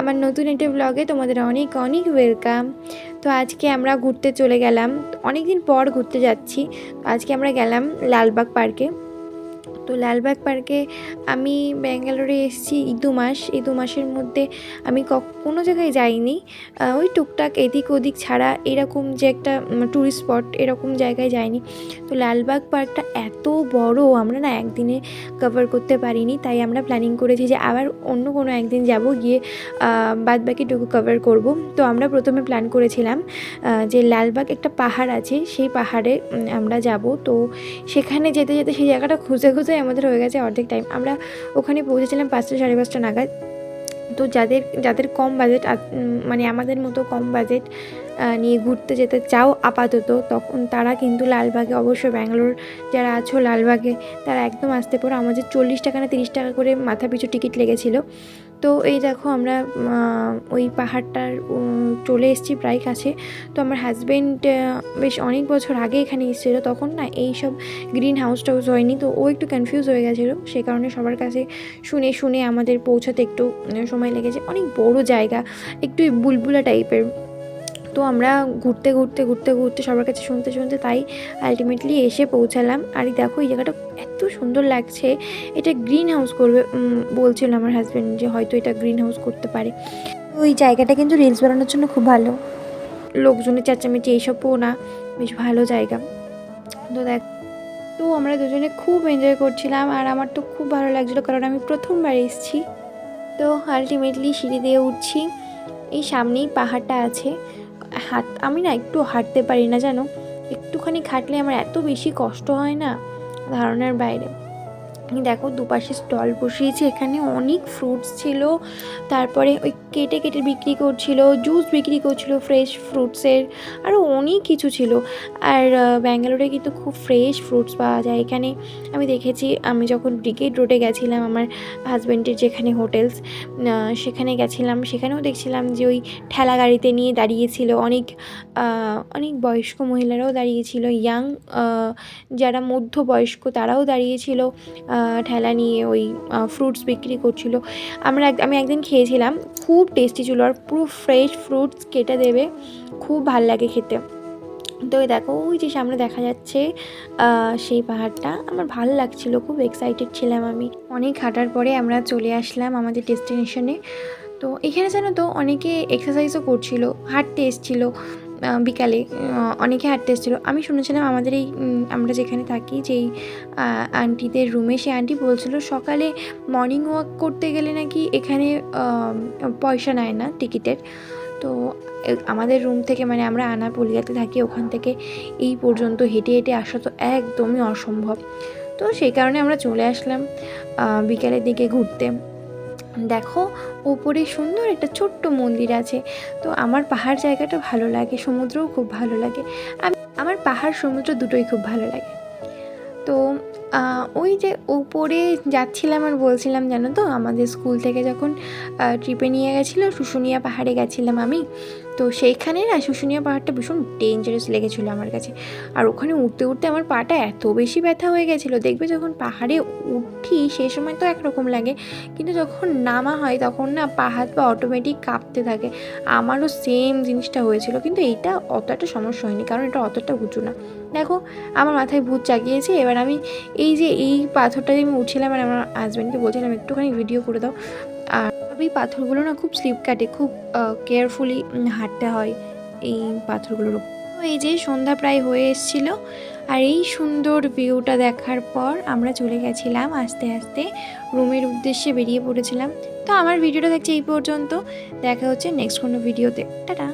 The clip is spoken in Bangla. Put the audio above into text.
আমার নতুন একটা ব্লগে তোমাদের অনেক অনেক ওয়েলকাম। তো আজকে আমরা ঘুরতে চলে গেলাম, অনেক দিন পর ঘুরতে যাচ্ছি। আজকে আমরা গেলাম লালবাগ পার্কে। তো লালবাগ পার্কে আমি ব্যাঙ্গালোরে এসেছি এই 2 মাস। এই 2 মাসের মধ্যে আমি কোনো জায়গায় যাইনি, ওই টুকটাক এদিক ওদিক ছাড়া এরকম যে একটা ট্যুরিস্ট স্পট এরকম জায়গায় যাইনি। তো লালবাগ পার্কটা এত বড়, আমরা না একদিনে কভার করতে পারিনি, তাই আমরা প্ল্যানিং করেছি যে আবার অন্য কোনো একদিন যাব, গিয়ে বাদবাকিটুকু কভার করব। তো আমরা প্রথমে প্ল্যান করেছিলাম যে লালবাগ একটা পাহাড় আছে, সেই পাহাড়ে আমরা যাব। তো সেখানে যেতে যেতে সেই জায়গাটা খুঁজে খুঁজে আমাদের হয়ে গেছে অর্ধেক টাইম। আমরা ওখানে পৌঁছেছিলাম 5টা সাড়ে 5টা নাগাদ। তো যাদের কম বাজেট, মানে আমাদের মতো কম বাজেট নিয়ে ঘুরতে যেতে চাও আপাতত, তখন তারা কিন্তু লালবাগে অবশ্যই, ব্যাঙ্গালোর যারা আছো লালবাগে, তারা একদম আসতে পারো। আমাদের 40 টাকা না 30 টাকা করে মাথা পিছু টিকিট লেগেছিলো। তো এই দেখো আমরা ওই পাহাড়টার চলে এসেছি প্রায় কাছে। তো আমার হাজব্যান্ড বেশ অনেক বছর আগে এখানে এসেছিলো, তখন না এইসব গ্রিন হাউস টাউস হয়নি, তো ও একটু কনফিউজ হয়ে গেছিলো। সে কারণে সবার কাছে শুনে শুনে আমাদের পৌঁছাতে একটু সময় লেগেছে। অনেক বড় জায়গা, একটু বুলবুলা টাইপের। তো আমরা ঘুরতে ঘুরতে ঘুরতে ঘুরতে সবার কাছে শুনতে শুনতে তাই আলটিমেটলি এসে পৌঁছালাম। আর দেখো এই জায়গাটা এত সুন্দর লাগছে। এটা গ্রিন হাউস করবে বলছিল আমার হাজব্যান্ড, যে হয়তো এটা গ্রিন হাউস করতে পারে। ওই জায়গাটা কিন্তু রিলস বানানোর জন্য খুব ভালো, লোকজনের চেঁচামেচি এইসবও না, বেশ ভালো জায়গা। তো আমরা দুজনে খুব এনজয় করছিলাম, আর আমার তো খুব ভালো লাগছিলো, কারণ আমি প্রথমবার এসেছি। তো আলটিমেটলি সিঁড়ি দিয়ে উঠছি, এই সামনেই পাহাড়টা আছে। আমি না একটু হাঁটতে পারি না জানো, একটুখানি হাঁটলে আমার এত বেশি কষ্ট হয় না, ধারণার বাইরে। দেখো দুপাশে স্টল বসিয়েছে, এখানে অনেক ফ্রুটস ছিল, তারপরে ওই কেটে কেটে বিক্রি করছিল, জুস বিক্রি করছিল ফ্রেশ ফ্রুটসের, আরও অনেক কিছু ছিল। আর ব্যাঙ্গালোরে কিন্তু খুব ফ্রেশ ফ্রুটস পাওয়া যায় এখানে। আমি দেখেছি, আমি যখন ব্রিগেড রোডে গেছিলাম আমার হাজব্যান্ডের যেখানে হোটেলস, সেখানে গেছিলাম, সেখানেও দেখছিলাম যে ওই ঠেলা গাড়িতে নিয়ে দাঁড়িয়েছিল অনেক অনেক বয়স্ক মহিলারাও দাঁড়িয়েছিল, ইয়াং যারা মধ্যবয়স্ক তারাও দাঁড়িয়েছিল ঠেলা নিয়ে, ওই ফ্রুটস বিক্রি করছিল। আমি একদিন খেয়েছিলাম, খুব টেস্টি ছিল, আর পুরো ফ্রেশ ফ্রুটস কেটে দেবে, খুব ভাল লাগে খেতে। তো দেখো ওই যে সামনে দেখা যাচ্ছে সেই পাহাড়টা, আমার ভালো লাগছিলো, খুব এক্সাইটেড ছিলাম আমি। অনেক হাঁটার পরে আমরা চলে আসলাম আমাদের ডেস্টিনেশনে। তো এখানে জানো তো অনেকে এক্সারসাইজও করছিল, হাঁটতে এসেছিলো বিকালে, অনেকে হাঁটতে এসেছিলো। আমি শুনেছিলাম আমাদের এই আমরা যেখানে থাকি, যেই আন্টিদের রুমে, সেই আন্টি বলছিল সকালে মর্নিং ওয়াক করতে গেলে নাকি এখানে পয়সা নেয় না টিকিটের। তো আমাদের রুম থেকে, মানে আমরা আনারপলিয়াতে থাকি, ওখান থেকে এই পর্যন্ত হেঁটে হেঁটে আসা তো একদমই অসম্ভব। তো সেই কারণে আমরা চলে আসলাম বিকালের দিকে ঘুরতে। দেখো ওপরে সুন্দর একটা ছোট্ট মন্দির আছে। তো আমার পাহাড় জায়গাটা ভালো লাগে, সমুদ্রও খুব ভালো লাগে। আমার পাহাড় সমুদ্র দুটোই খুব ভালো লাগে। তো ওই যে উপরে যাচ্ছিলাম আর বলছিলাম, জানো তো আমাদের স্কুল থেকে যখন ট্রিপে নিয়ে গেছিলো, শুশুনিয়া পাহাড়ে গেছিলাম আমি। তো সেইখানে না শুশুনিয়া পাহাড়টা ভীষণ ডেঞ্জারাস লেগেছিলো আমার কাছে। আর ওখানে উঠতে উঠতে আমার পাটা এত বেশি ব্যথা হয়ে গেছিলো। দেখবে যখন পাহাড়ে উঠি সেই সময় তো একরকম লাগে, কিন্তু যখন নামা হয় তখন না পা হাত পা অটোমেটিক কাঁপতে থাকে। আমারও সেম জিনিসটা হয়েছিল, কিন্তু এইটা অতটা সমস্যা হয়নি, কারণ এটা অতটা উঁচু না। দেখো আমার মাথায় ভূত জাগিয়েছে। এবার আমি এই পাথরটা যে আমি উঠছিলাম, আর আমার হাজব্যান্ডকে বলছিলাম একটুখানি ভিডিও করে দাও। আর এই পাথরগুলো না খুব স্লিপ কাটে, খুব কেয়ারফুলি হাঁটতে হয় এই পাথরগুলোর উপর। তো এই যে সন্ধ্যা প্রায় হয়ে এসেছিলো, আর এই সুন্দর ভিউটা দেখার পর আমরা চলে গেছিলাম আস্তে আস্তে রুমের উদ্দেশ্যে, বেরিয়ে পড়েছিলাম। তো আমার ভিডিওটা দেখছি এই পর্যন্ত, দেখা হচ্ছে নেক্সট কোনো ভিডিওতে। টাটা।